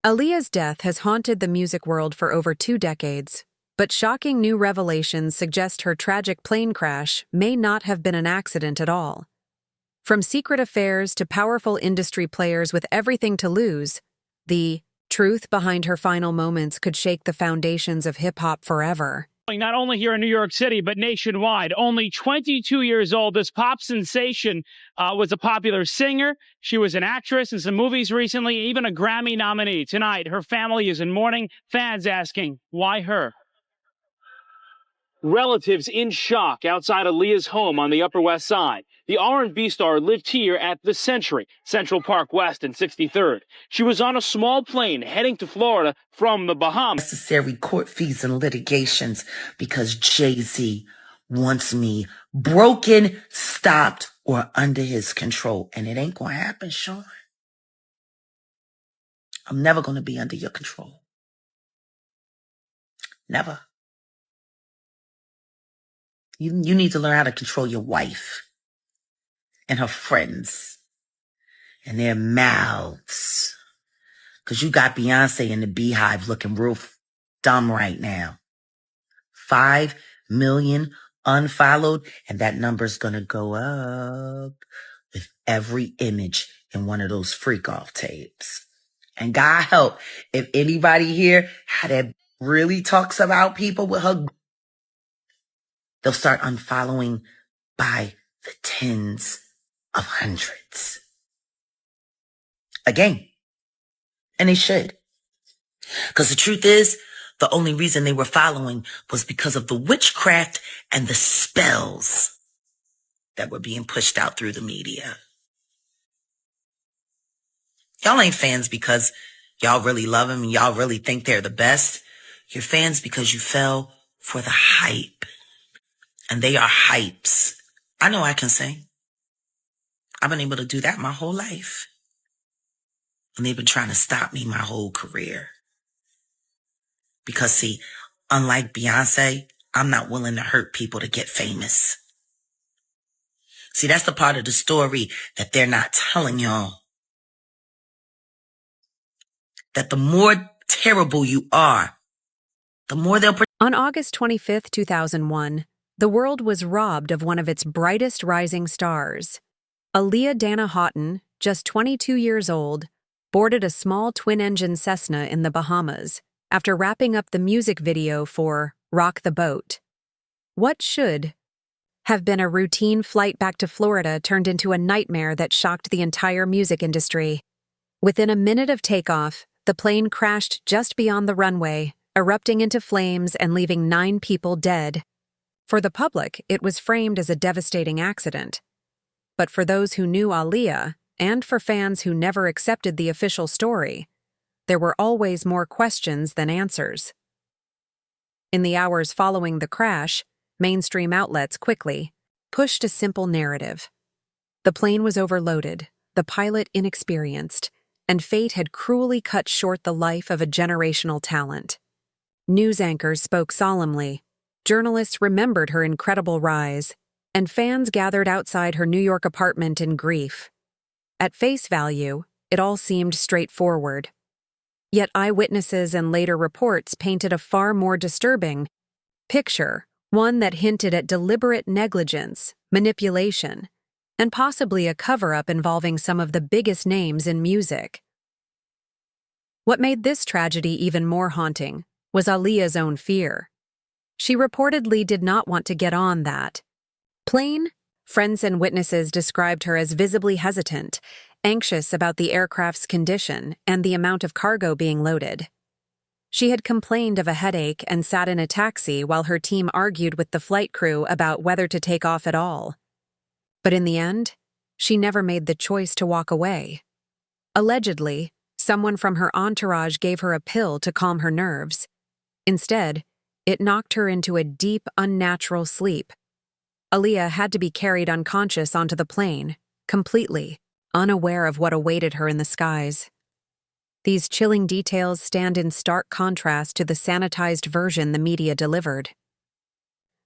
Aaliyah's death has haunted the music world for over 2 decades, but shocking new revelations suggest her tragic plane crash may not have been an accident at all. From secret affairs to powerful industry players with everything to lose, the truth behind her final moments could shake the foundations of hip-hop forever. Not only here in New York City, but nationwide. Only 22 years old, this pop sensation was a popular singer. She was an actress in some movies recently, even a Grammy nominee. Tonight, her family is in mourning. Fans asking, why her? Relatives in shock outside Aaliyah's home on the Upper West Side. The R&B star lived here at the Century, Central Park West and 63rd. She was on a small plane heading to Florida from the Bahamas. Necessary court fees and litigations because Jay-Z wants me broken, stopped, or under his control. And it ain't going to happen, Sean. I'm never going to be under your control. Never. You need to learn how to control your wife and her friends and their mouths. Because you got Beyonce in the Beehive looking real dumb right now. 5 million unfollowed, and that number's going to go up with every image in one of those freak-off tapes. And God help, if anybody here that really talks about people with her, they'll start unfollowing by the tens of hundreds. Again. And they should. Because the truth is, the only reason they were following was because of the witchcraft and the spells that were being pushed out through the media. Y'all ain't fans because y'all really love them and y'all really think they're the best. You're fans because you fell for the hype. And they are hypes. I know I can sing. I've been able to do that my whole life. And they've been trying to stop me my whole career. Because see, unlike Beyonce, I'm not willing to hurt people to get famous. See, that's the part of the story that they're not telling y'all. That the more terrible you are, the more they'll... On August 25, 2001, the world was robbed of one of its brightest rising stars. Aaliyah Dana Houghton, just 22 years old, boarded a small twin-engine Cessna in the Bahamas after wrapping up the music video for Rock the Boat. What should have been a routine flight back to Florida turned into a nightmare that shocked the entire music industry. Within a minute of takeoff, the plane crashed just beyond the runway, erupting into flames and leaving 9 people dead. For the public, it was framed as a devastating accident. But for those who knew Aaliyah, and for fans who never accepted the official story, there were always more questions than answers. In the hours following the crash, mainstream outlets quickly pushed a simple narrative. The plane was overloaded, the pilot inexperienced, and fate had cruelly cut short the life of a generational talent. News anchors spoke solemnly, journalists remembered her incredible rise, and fans gathered outside her New York apartment in grief. At face value, it all seemed straightforward. Yet eyewitnesses and later reports painted a far more disturbing picture, one that hinted at deliberate negligence, manipulation, and possibly a cover-up involving some of the biggest names in music. What made this tragedy even more haunting was Aaliyah's own fear. She reportedly did not want to get on that plane. Friends and witnesses described her as visibly hesitant, anxious about the aircraft's condition and the amount of cargo being loaded. She had complained of a headache and sat in a taxi while her team argued with the flight crew about whether to take off at all. But in the end, she never made the choice to walk away. Allegedly, someone from her entourage gave her a pill to calm her nerves. Instead, it knocked her into a deep, unnatural sleep. Aaliyah had to be carried unconscious onto the plane, completely unaware of what awaited her in the skies. These chilling details stand in stark contrast to the sanitized version the media delivered.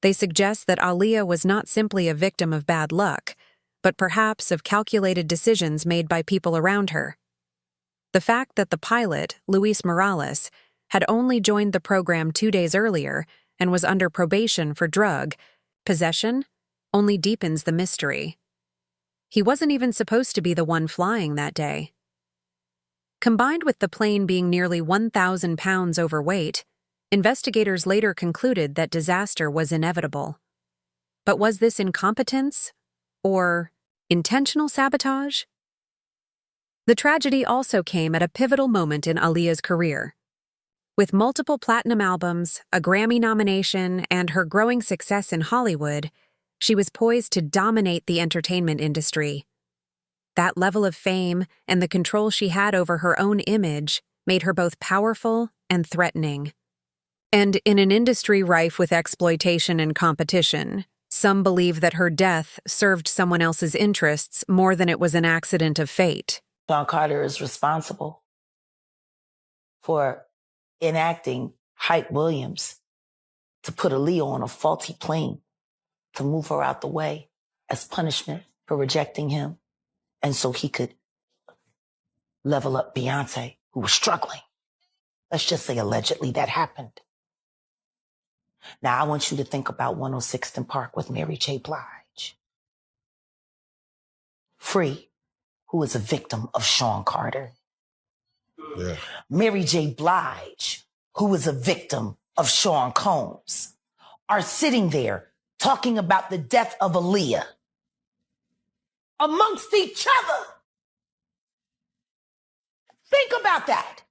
They suggest that Aaliyah was not simply a victim of bad luck, but perhaps of calculated decisions made by people around her. The fact that the pilot, Luis Morales, had only joined the program 2 days earlier and was under probation for drug possession only deepens the mystery. He wasn't even supposed to be the one flying that day. Combined with the plane being nearly 1,000 pounds overweight, investigators later concluded that disaster was inevitable. But was this incompetence or intentional sabotage? The tragedy also came at a pivotal moment in Aaliyah's career. With multiple platinum albums, a Grammy nomination, and her growing success in Hollywood, she was poised to dominate the entertainment industry. That level of fame and the control she had over her own image made her both powerful and threatening. And in an industry rife with exploitation and competition, some believe that her death served someone else's interests more than it was an accident of fate. Sean Carter is responsible for enacting Hype Williams to put Aaliyah on a faulty plane to move her out the way as punishment for rejecting him, and so he could level up Beyonce, who was struggling. Let's just say allegedly that happened. Now I want you to think about 106th and Park with Mary J. Blige. Free, who is a victim of Sean Carter. Yeah. Mary J. Blige, who is a victim of Sean Combs, are sitting there talking about the death of Aaliyah amongst each other. Think about that.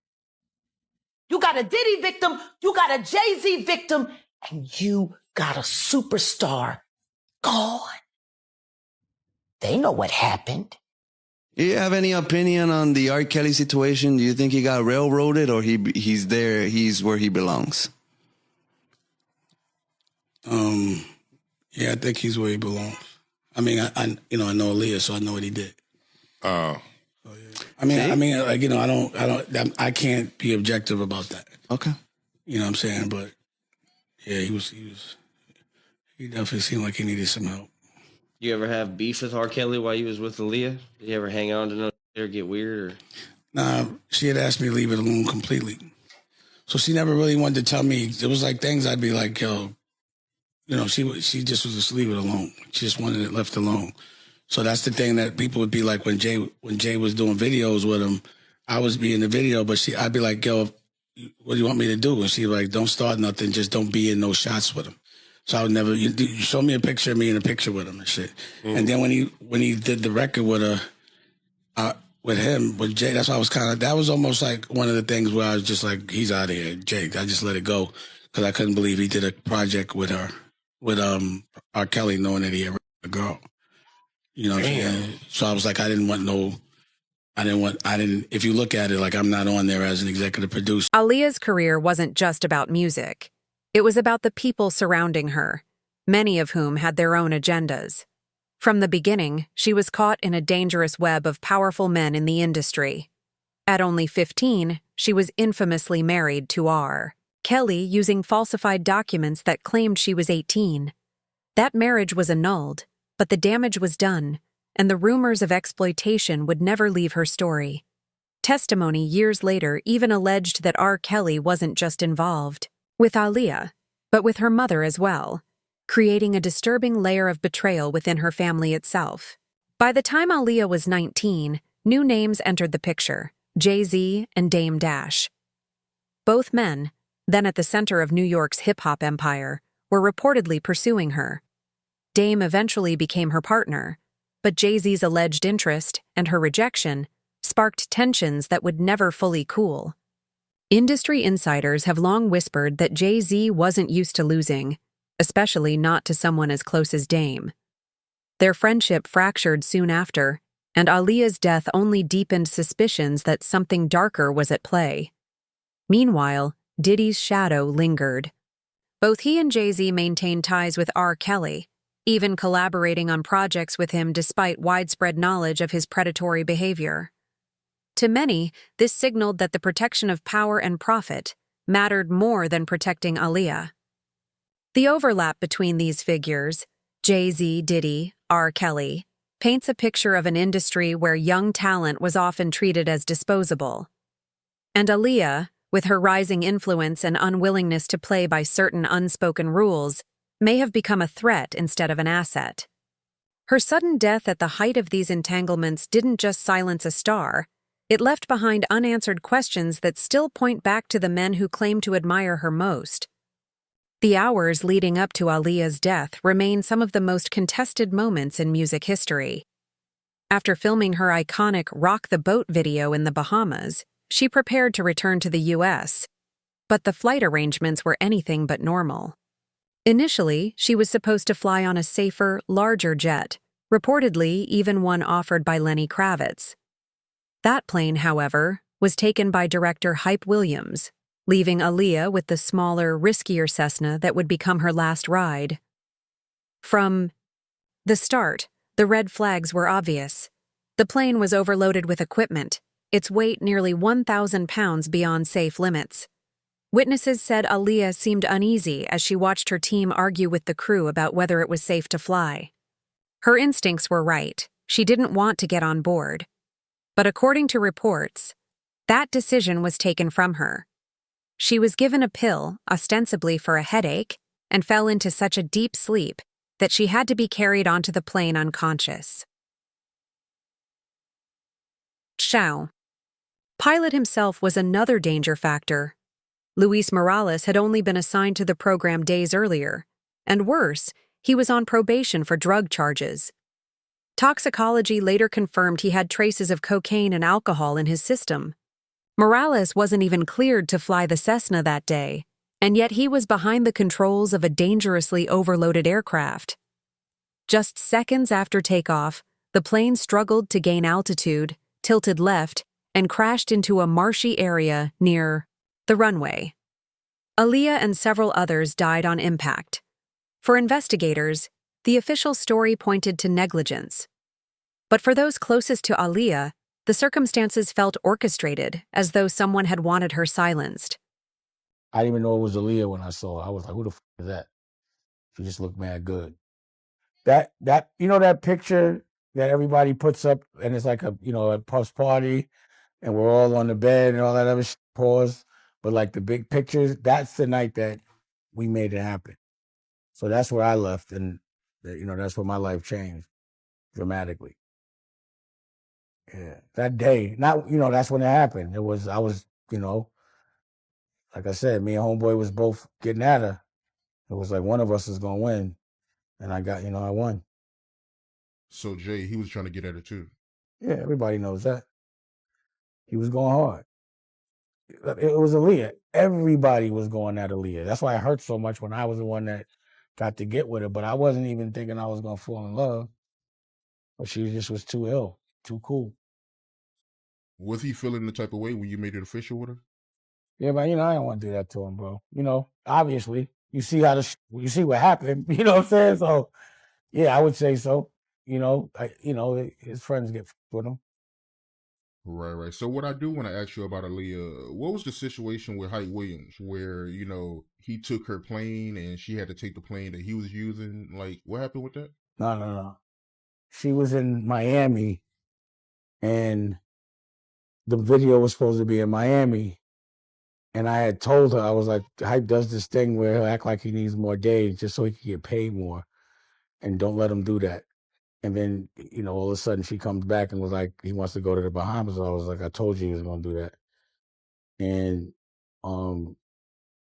You got a Diddy victim, you got a Jay-Z victim, and you got a superstar gone. They know what happened. Do you have any opinion on the R. Kelly situation? Do you think he got railroaded, or he's there, he's where he belongs? Yeah, I think he's where he belongs. I mean, I know Aaliyah, so I know what he did. Oh. So, yeah. I can't be objective about that. Okay. You know what I'm saying? But yeah, he definitely seemed like he needed some help. You ever have beef with R. Kelly while you was with Aaliyah? Did you ever hang on to no or get weird? Or? Nah, she had asked me to leave it alone completely. So she never really wanted to tell me. It was like things I'd be like, yo, she just was just leave it alone. She just wanted it left alone. So that's the thing that people would be like when Jay was doing videos with him, I was be in the video, but I'd be like, yo, what do you want me to do? And she'd be like, don't start nothing, just don't be in no shots with him. So I would never. You show me a picture of me in a picture with him and shit. Mm. And then when he did the record with Jay, that's why I was that was almost like one of the things where I was just like, he's out of here, Jay. I just let it go because I couldn't believe he did a project with her, with R. Kelly, knowing that he had a girl. You know what I'm saying? So I was like, if you look at it, like I'm not on there as an executive producer. Aaliyah's career wasn't just about music. It was about the people surrounding her, many of whom had their own agendas. From the beginning, she was caught in a dangerous web of powerful men in the industry. At only 15, she was infamously married to R. Kelly using falsified documents that claimed she was 18. That marriage was annulled, but the damage was done, and the rumors of exploitation would never leave her story. Testimony years later even alleged that R. Kelly wasn't just involved with Aaliyah, but with her mother as well, creating a disturbing layer of betrayal within her family itself. By the time Aaliyah was 19, new names entered the picture: Jay-Z and Dame Dash. Both men, then at the center of New York's hip-hop empire, were reportedly pursuing her. Dame eventually became her partner, but Jay-Z's alleged interest and her rejection sparked tensions that would never fully cool. Industry insiders have long whispered that Jay-Z wasn't used to losing, especially not to someone as close as Dame. Their friendship fractured soon after, and Aaliyah's death only deepened suspicions that something darker was at play. Meanwhile, Diddy's shadow lingered. Both he and Jay-Z maintained ties with R. Kelly, even collaborating on projects with him despite widespread knowledge of his predatory behavior. To many, this signaled that the protection of power and profit mattered more than protecting Aaliyah. The overlap between these figures, Jay-Z, Diddy, R. Kelly, paints a picture of an industry where young talent was often treated as disposable. And Aaliyah, with her rising influence and unwillingness to play by certain unspoken rules, may have become a threat instead of an asset. Her sudden death at the height of these entanglements didn't just silence a star, it left behind unanswered questions that still point back to the men who claim to admire her most. The hours leading up to Aaliyah's death remain some of the most contested moments in music history. After filming her iconic Rock the Boat video in the Bahamas, she prepared to return to the U.S., but the flight arrangements were anything but normal. Initially, she was supposed to fly on a safer, larger jet, reportedly even one offered by Lenny Kravitz. That plane, however, was taken by director Hype Williams, leaving Aaliyah with the smaller, riskier Cessna that would become her last ride. From the start, the red flags were obvious. The plane was overloaded with equipment, its weight nearly 1,000 pounds beyond safe limits. Witnesses said Aaliyah seemed uneasy as she watched her team argue with the crew about whether it was safe to fly. Her instincts were right. She didn't want to get on board. But according to reports, that decision was taken from her. She was given a pill, ostensibly for a headache, and fell into such a deep sleep that she had to be carried onto the plane unconscious. Chow. Pilot himself was another danger factor. Luis Morales had only been assigned to the program days earlier, and worse, he was on probation for drug charges. Toxicology later confirmed he had traces of cocaine and alcohol in his system. Morales wasn't even cleared to fly the Cessna that day, and yet he was behind the controls of a dangerously overloaded aircraft. Just seconds after takeoff, the plane struggled to gain altitude, tilted left, and crashed into a marshy area near the runway. Aaliyah and several others died on impact. For investigators, the official story pointed to negligence. But for those closest to Aaliyah, the circumstances felt orchestrated, as though someone had wanted her silenced. I didn't even know it was Aaliyah when I saw her. I was like, who the f is that? She just looked mad good. That that picture that everybody puts up and it's like a Puff's party and we're all on the bed and all that other shit, pause. But like the big pictures, that's the night that we made it happen. So that's where I left, and that's where my life changed dramatically. Yeah, that day, that's when it happened. I was, like I said, me and homeboy was both getting at her. It was like one of us is gonna win, and I won. So Jay, he was trying to get at it too. Yeah, everybody knows that. He was going hard. It was Aaliyah. Everybody was going at Aaliyah. That's why it hurt so much when I was the one that got to get with her. But I wasn't even thinking I was gonna fall in love. But she just was too ill, too cool. Was he feeling the type of way when you made it official with her? Yeah, but I don't want to do that to him, bro. Obviously, you see you see what happened. You know what I'm saying? So, yeah, I would say so. His friends get with him. Right. So what I do want to ask you about Aaliyah, what was the situation with Hype Williams where, he took her plane and she had to take the plane that he was using? Like, what happened with that? No. She was in Miami, and the video was supposed to be in Miami. And I had told her, I was like, Hype does this thing where he'll act like he needs more days just so he can get paid more. And don't let him do that. And then, all of a sudden she comes back and was like, he wants to go to the Bahamas. I was like, I told you he was going to do that. And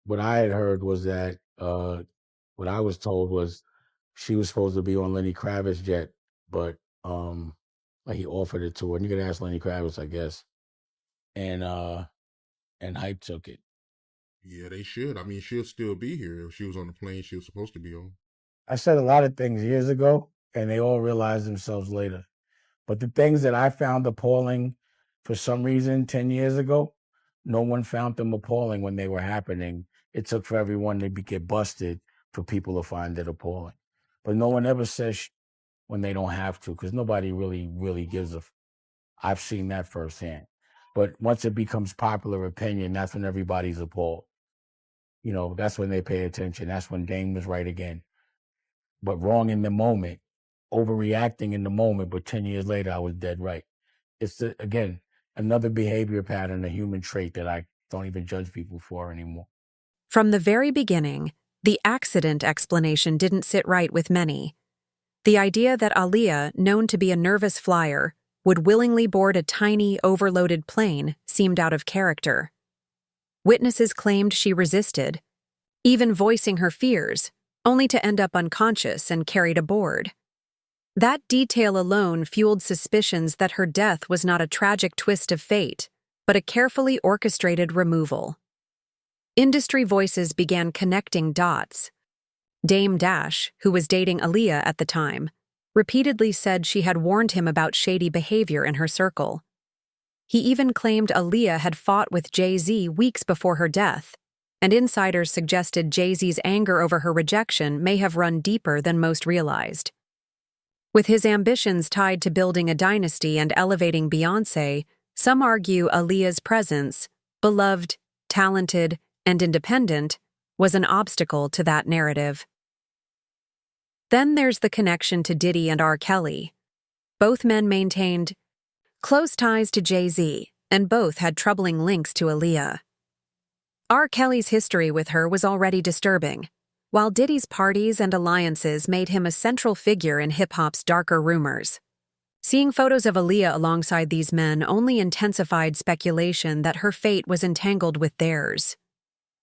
what I had heard was that, what I was told was she was supposed to be on Lenny Kravitz's jet, but like he offered it to her. And you could ask Lenny Kravitz, I guess. And Hype took it. Yeah, they should. I mean, she'll still be here if she was on the plane she was supposed to be on. I said a lot of things years ago, and they all realized themselves later. But the things that I found appalling for some reason 10 years ago, no one found them appalling when they were happening. It took for everyone to get busted for people to find it appalling. But no one ever says when they don't have to, because nobody really gives a. I've seen that firsthand. But once it becomes popular opinion, that's when everybody's appalled. That's when they pay attention. That's when Dame was right again. But wrong in the moment, overreacting in the moment, but 10 years later, I was dead right. It's, again, another behavior pattern, a human trait that I don't even judge people for anymore. From the very beginning, the accident explanation didn't sit right with many. The idea that Aaliyah, known to be a nervous flyer, would willingly board a tiny, overloaded plane seemed out of character. Witnesses claimed she resisted, even voicing her fears, only to end up unconscious and carried aboard. That detail alone fueled suspicions that her death was not a tragic twist of fate, but a carefully orchestrated removal. Industry voices began connecting dots. Dame Dash, who was dating Aaliyah at the time, repeatedly said she had warned him about shady behavior in her circle. He even claimed Aaliyah had fought with Jay-Z weeks before her death, and insiders suggested Jay-Z's anger over her rejection may have run deeper than most realized. With his ambitions tied to building a dynasty and elevating Beyoncé, some argue Aaliyah's presence, beloved, talented, and independent, was an obstacle to that narrative. Then there's the connection to Diddy and R. Kelly. Both men maintained close ties to Jay-Z, and both had troubling links to Aaliyah. R. Kelly's history with her was already disturbing, while Diddy's parties and alliances made him a central figure in hip-hop's darker rumors. Seeing photos of Aaliyah alongside these men only intensified speculation that her fate was entangled with theirs.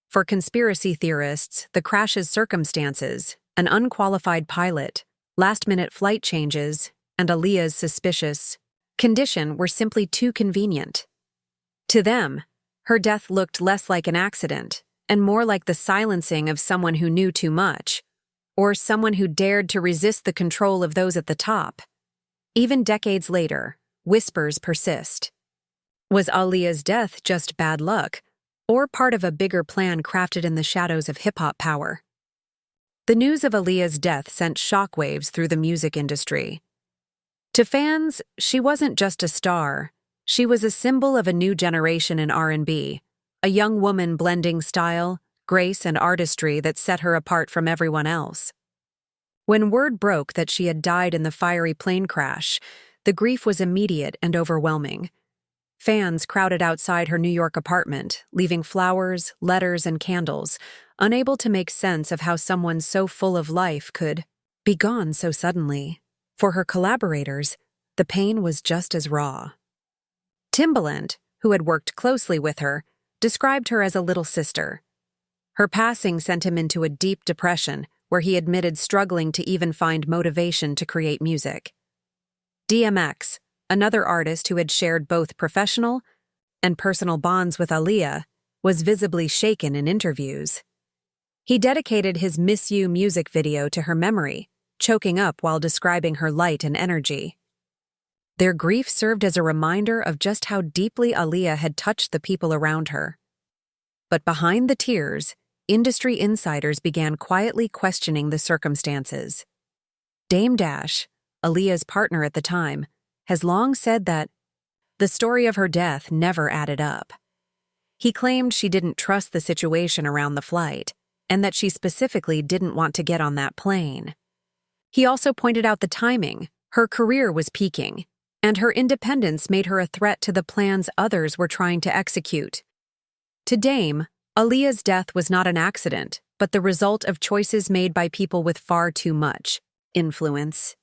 For conspiracy theorists, the crash's circumstances, an unqualified pilot, last-minute flight changes, and Aaliyah's suspicious condition were simply too convenient. To them, her death looked less like an accident and more like the silencing of someone who knew too much, or someone who dared to resist the control of those at the top. Even decades later, whispers persist. Was Aaliyah's death just bad luck, or part of a bigger plan crafted in the shadows of hip-hop power? The news of Aaliyah's death sent shockwaves through the music industry. To fans, she wasn't just a star. She was a symbol of a new generation in R&B, a young woman blending style, grace, and artistry that set her apart from everyone else. When word broke that she had died in the fiery plane crash, the grief was immediate and overwhelming. Fans crowded outside her New York apartment, leaving flowers, letters, and candles, unable to make sense of how someone so full of life could be gone so suddenly. For her collaborators, the pain was just as raw. Timbaland, who had worked closely with her, described her as a little sister. Her passing sent him into a deep depression, where he admitted struggling to even find motivation to create music. DMX, another artist who had shared both professional and personal bonds with Aaliyah, was visibly shaken in interviews. He dedicated his Miss You music video to her memory, choking up while describing her light and energy. Their grief served as a reminder of just how deeply Aaliyah had touched the people around her. But behind the tears, industry insiders began quietly questioning the circumstances. Dame Dash, Aaliyah's partner at the time, has long said that the story of her death never added up. He claimed she didn't trust the situation around the flight, and that she specifically didn't want to get on that plane. He also pointed out the timing. Her career was peaking, and her independence made her a threat to the plans others were trying to execute. To Dame, Aaliyah's death was not an accident, but the result of choices made by people with far too much influence.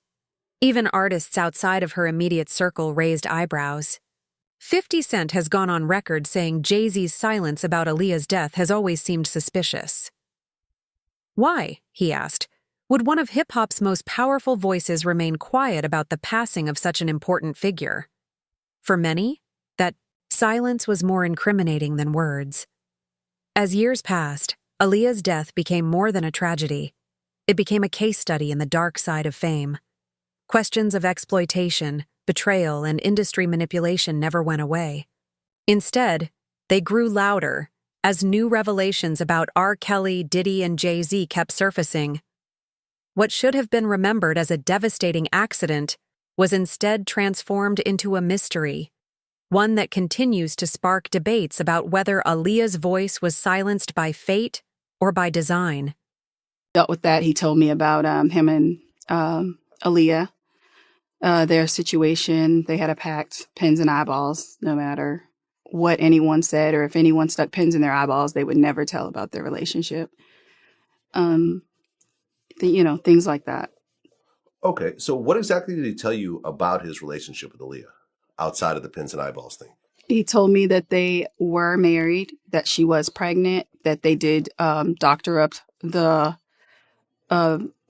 Even artists outside of her immediate circle raised eyebrows. 50 Cent has gone on record saying Jay-Z's silence about Aaliyah's death has always seemed suspicious. Why, he asked, would one of hip-hop's most powerful voices remain quiet about the passing of such an important figure? For many, that silence was more incriminating than words. As years passed, Aaliyah's death became more than a tragedy. It became a case study in the dark side of fame. Questions of exploitation, betrayal, and industry manipulation never went away. Instead, they grew louder as new revelations about R. Kelly, Diddy, and Jay-Z kept surfacing. What should have been remembered as a devastating accident was instead transformed into a mystery, one that continues to spark debates about whether Aaliyah's voice was silenced by fate or by design. Dealt with that. He told me about him and Aaliyah. Their situation, they had a pact, pins and eyeballs, no matter what anyone said or if anyone stuck pins in their eyeballs, they would never tell about their relationship. Things like that. Okay, so what exactly did he tell you about his relationship with Aaliyah outside of the pins and eyeballs thing? He told me that they were married, that she was pregnant, that they did doctor up the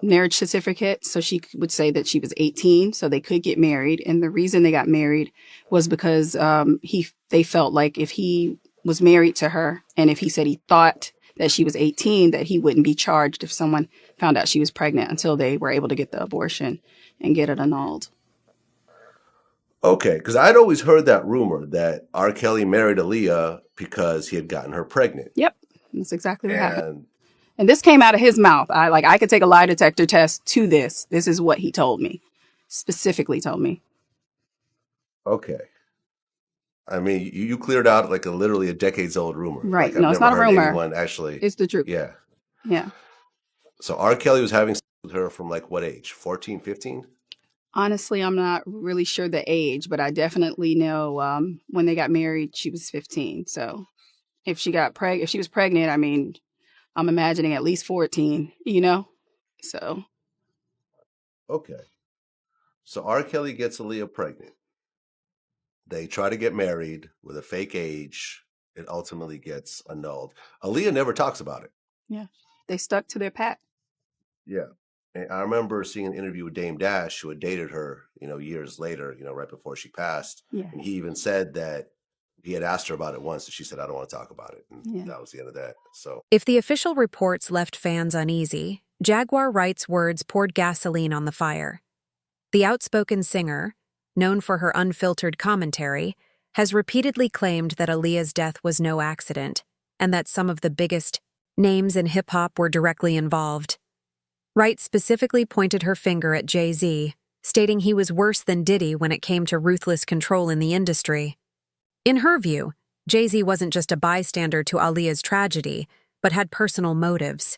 marriage certificate. So she would say that she was 18, so they could get married. And the reason they got married was because they felt like if he was married to her and if he said he thought that she was 18, that he wouldn't be charged if someone found out she was pregnant until they were able to get the abortion and get it annulled. Okay, because I'd always heard that rumor that R. Kelly married Aaliyah because he had gotten her pregnant. Yep, that's exactly what happened. And this came out of his mouth. I could take a lie detector test to this. This is what he told me, specifically told me. Okay. I mean, you cleared out like literally a decades old rumor. Right. Like, No, I've it's never not a heard rumor. anyone actually. It's the truth. Yeah. Yeah. So R. Kelly was having sex with her from like what age? 14, 15? Honestly, I'm not really sure the age, but I definitely know when they got married, she was 15. So if she was pregnant, I mean, I'm imagining at least 14, So. Okay. So R. Kelly gets Aaliyah pregnant. They try to get married with a fake age. It ultimately gets annulled. Aaliyah never talks about it. Yeah. They stuck to their pact. Yeah. And I remember seeing an interview with Dame Dash, who had dated her, years later, right before she passed. Yeah. And he even said that he had asked her about it once, and she said, I don't want to talk about it. And that was the end of that. So If the official reports left fans uneasy, Jaguar Wright's words poured gasoline on the fire. The outspoken singer, known for her unfiltered commentary, has repeatedly claimed that Aaliyah's death was no accident, and that some of the biggest names in hip-hop were directly involved. Wright specifically pointed her finger at Jay-Z, stating he was worse than Diddy when it came to ruthless control in the industry. In her view, Jay-Z wasn't just a bystander to Aaliyah's tragedy, but had personal motives.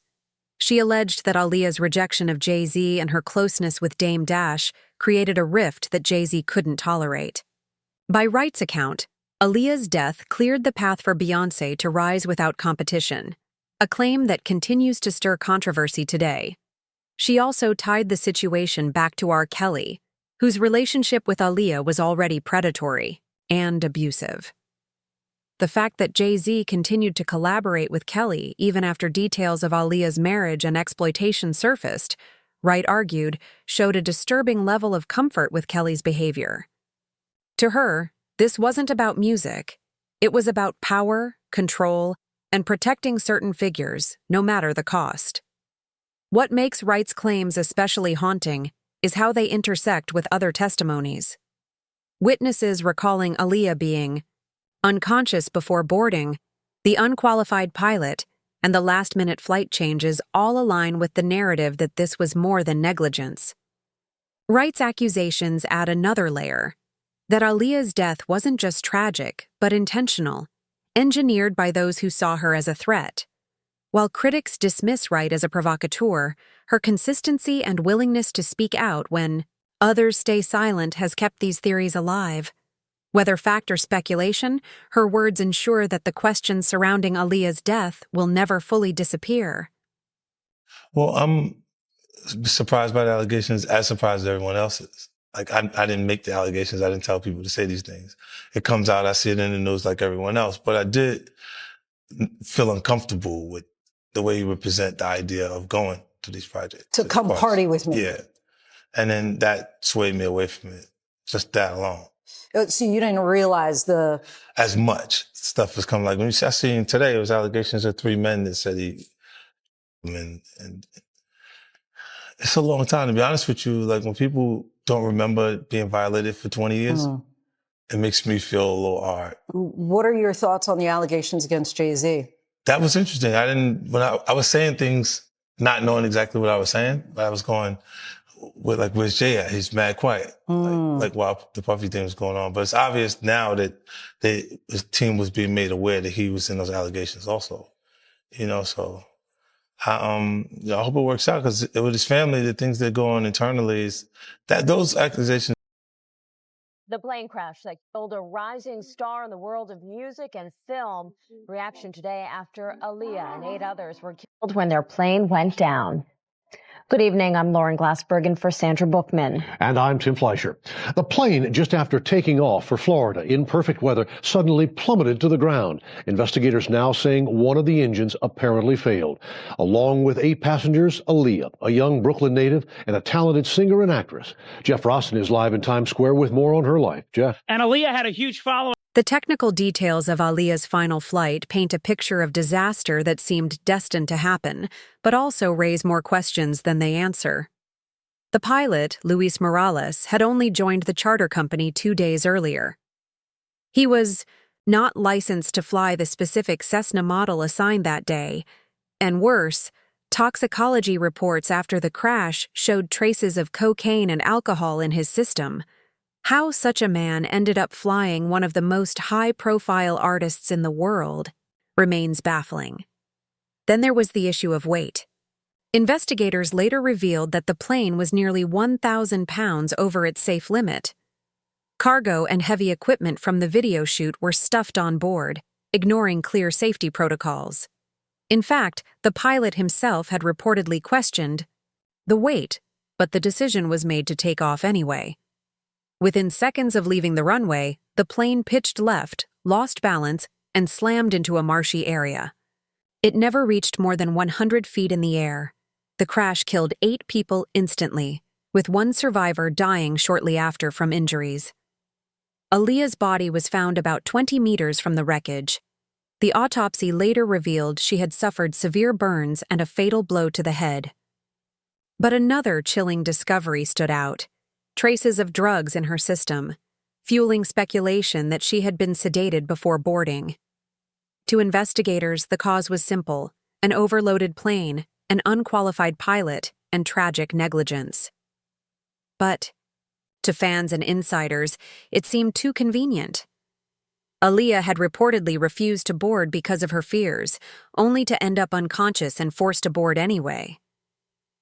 She alleged that Aaliyah's rejection of Jay-Z and her closeness with Dame Dash created a rift that Jay-Z couldn't tolerate. By Wright's account, Aaliyah's death cleared the path for Beyoncé to rise without competition, a claim that continues to stir controversy today. She also tied the situation back to R. Kelly, whose relationship with Aaliyah was already predatory and abusive. The fact that Jay-Z continued to collaborate with Kelly even after details of Aaliyah's marriage and exploitation surfaced, Wright argued, showed a disturbing level of comfort with Kelly's behavior. To her, this wasn't about music. It was about power, control, and protecting certain figures, no matter the cost. What makes Wright's claims especially haunting is how they intersect with other testimonies. Witnesses recalling Aaliyah being unconscious before boarding, the unqualified pilot, and the last-minute flight changes all align with the narrative that this was more than negligence. Wright's accusations add another layer, that Aaliyah's death wasn't just tragic, but intentional, engineered by those who saw her as a threat. While critics dismiss Wright as a provocateur, her consistency and willingness to speak out when others stay silent has kept these theories alive. Whether fact or speculation, her words ensure that the questions surrounding Aaliyah's death will never fully disappear. Well, I'm surprised by the allegations, as surprised as everyone else is. Like, I didn't make the allegations. I didn't tell people to say these things. It comes out, I see it in the news like everyone else. But I did feel uncomfortable with the way you would present the idea of going to these projects. To come party with me. Yeah. And then that swayed me away from it. Just that alone. So you didn't realize as much stuff was coming. Like when I seen today, it was allegations of 3 men that said and it's a long time, to be honest with you. Like when people don't remember being violated for 20 years, it makes me feel a little hard. What are your thoughts on the allegations against Jay-Z? That was interesting. When I was saying things, not knowing exactly what I was saying, but I was going, where's Jay at? He's mad quiet. Like while the Puffy thing was going on. But it's obvious now that his team was being made aware that he was in those allegations also. So I hope it works out, because with his family, the things that go on internally is that those accusations. The plane crash that killed a rising star in the world of music and film. Reaction today after Aaliyah and 8 others were killed when their plane went down. Good evening. I'm Lauren Glassbergen for Sandra Bookman. And I'm Tim Fleischer. The plane, just after taking off for Florida in perfect weather, suddenly plummeted to the ground. Investigators now saying one of the engines apparently failed. Along with 8 passengers, Aaliyah, a young Brooklyn native and a talented singer and actress. Jeff Rossen is live in Times Square with more on her life. Jeff. And Aaliyah had a huge following. The technical details of Aaliyah's final flight paint a picture of disaster that seemed destined to happen, but also raise more questions than they answer. The pilot, Luis Morales, had only joined the charter company 2 days earlier. He was not licensed to fly the specific Cessna model assigned that day, and worse, toxicology reports after the crash showed traces of cocaine and alcohol in his system. How such a man ended up flying one of the most high-profile artists in the world remains baffling. Then there was the issue of weight. Investigators later revealed that the plane was nearly 1,000 pounds over its safe limit. Cargo and heavy equipment from the video shoot were stuffed on board, ignoring clear safety protocols. In fact, the pilot himself had reportedly questioned the weight, but the decision was made to take off anyway. Within seconds of leaving the runway, the plane pitched left, lost balance, and slammed into a marshy area. It never reached more than 100 feet in the air. The crash killed 8 people instantly, with one survivor dying shortly after from injuries. Aaliyah's body was found about 20 meters from the wreckage. The autopsy later revealed she had suffered severe burns and a fatal blow to the head. But another chilling discovery stood out: traces of drugs in her system, fueling speculation that she had been sedated before boarding. To investigators, the cause was simple: an overloaded plane, an unqualified pilot, and tragic negligence. But to fans and insiders, it seemed too convenient. Aaliyah had reportedly refused to board because of her fears, only to end up unconscious and forced aboard anyway.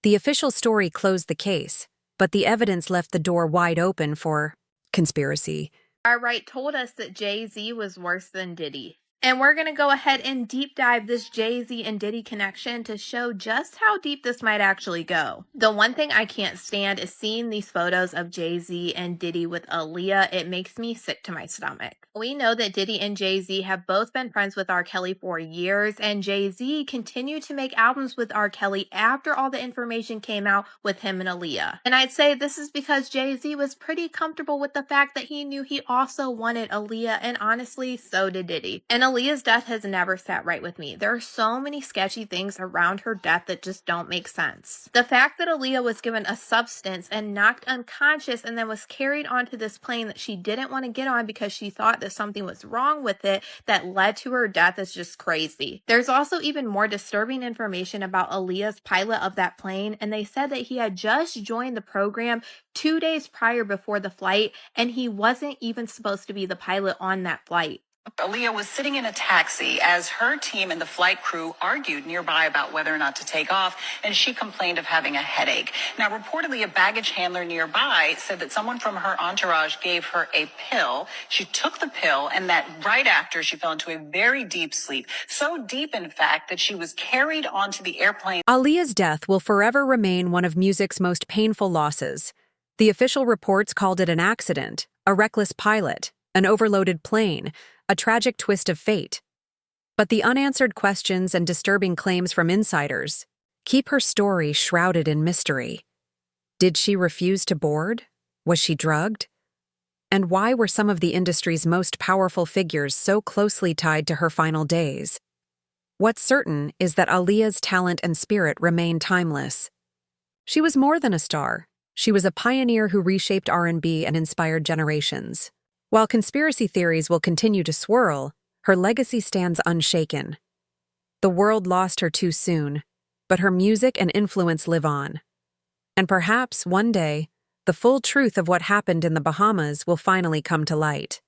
The official story closed the case, but the evidence left the door wide open for conspiracy. Our right told us that Jay-Z was worse than Diddy. And we're going to go ahead and deep dive this Jay-Z and Diddy connection to show just how deep this might actually go. The one thing I can't stand is seeing these photos of Jay-Z and Diddy with Aaliyah. It makes me sick to my stomach. We know that Diddy and Jay-Z have both been friends with R. Kelly for years, and Jay-Z continued to make albums with R. Kelly after all the information came out with him and Aaliyah. And I'd say this is because Jay-Z was pretty comfortable with the fact that he knew he also wanted Aaliyah, and honestly, so did Diddy. And Aaliyah's death has never sat right with me. There are so many sketchy things around her death that just don't make sense. The fact that Aaliyah was given a substance and knocked unconscious and then was carried onto this plane that she didn't want to get on because she thought that something was wrong with it that led to her death is just crazy. There's also even more disturbing information about Aaliyah's pilot of that plane, and they said that he had just joined the program 2 days prior before the flight, and he wasn't even supposed to be the pilot on that flight. Aaliyah was sitting in a taxi as her team and the flight crew argued nearby about whether or not to take off, and she complained of having a headache. Now, reportedly, a baggage handler nearby said that someone from her entourage gave her a pill. She took the pill, and that right after, she fell into a very deep sleep. So deep, in fact, that she was carried onto the airplane. Aaliyah's death will forever remain one of music's most painful losses. The official reports called it an accident, a reckless pilot, an overloaded plane, a tragic twist of fate. But the unanswered questions and disturbing claims from insiders keep her story shrouded in mystery. Did she refuse to board? Was she drugged? And why were some of the industry's most powerful figures so closely tied to her final days? What's certain is that Aaliyah's talent and spirit remain timeless. She was more than a star. She was a pioneer who reshaped R&B and inspired generations. While conspiracy theories will continue to swirl, her legacy stands unshaken. The world lost her too soon, but her music and influence live on. And perhaps one day, the full truth of what happened in the Bahamas will finally come to light.